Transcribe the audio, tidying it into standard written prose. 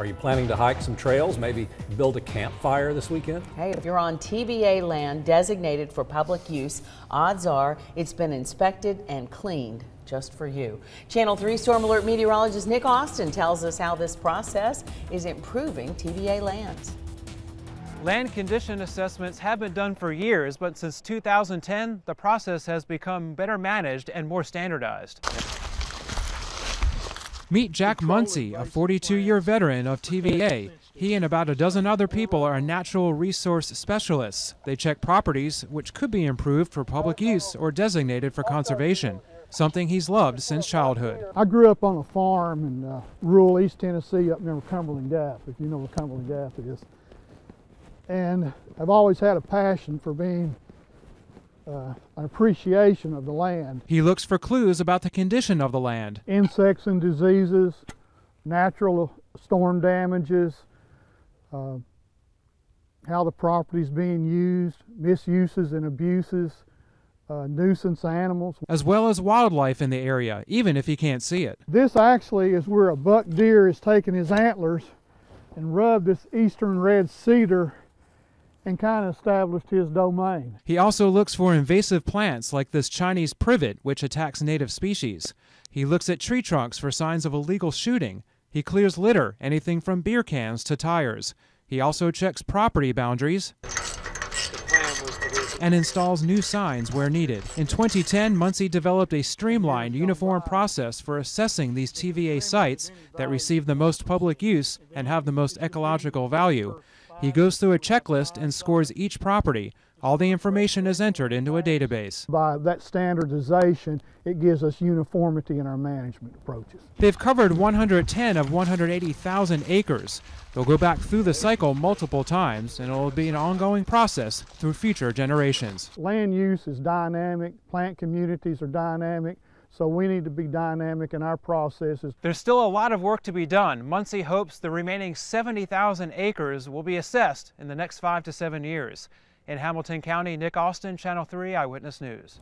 Are you planning to hike some trails, maybe build a campfire this weekend? Hey, if you're on TVA land designated for public use, odds are it's been inspected and cleaned just for you. Channel 3 Storm Alert meteorologist Nick Austin tells us how this process is improving TVA lands. Land condition assessments have been done for years, but since 2010, the process has become better managed and more standardized. Meet Jack Muncie, a 42-year veteran of TVA. He and about a dozen other people are natural resource specialists. They check properties which could be improved for public use or designated for conservation, something he's loved since childhood. I grew up on a farm in rural East Tennessee up near Cumberland Gap, if you know where Cumberland Gap is. And I've always had a passion for being an appreciation of the land. He looks for clues about the condition of the land. Insects and diseases, natural storm damages, how the property is being used, misuses and abuses, nuisance animals. As well as wildlife in the area, even if he can't see it. This actually is where a buck deer has taken his antlers and rubbed this eastern red cedar and kind of established his domain. He also looks for invasive plants like this Chinese privet, which attacks native species. He looks at tree trunks for signs of illegal shooting. He clears litter, anything from beer cans to tires. He also checks property boundaries and installs new signs where needed. In 2010, Muncie developed a streamlined, uniform process for assessing these TVA sites that receive the most public use and have the most ecological value. He goes through a checklist and scores each property. All the information is entered into a database. By that standardization, it gives us uniformity in our management approaches. They've covered 110 of 180,000 acres. They'll go back through the cycle multiple times, and it will be an ongoing process through future generations. Land use is dynamic, plant communities are dynamic, so we need to be dynamic in our processes. There's still a lot of work to be done. Muncie hopes the remaining 70,000 acres will be assessed in the next 5 to 7 years. In Hamilton County, Nick Austin, Channel 3 Eyewitness News.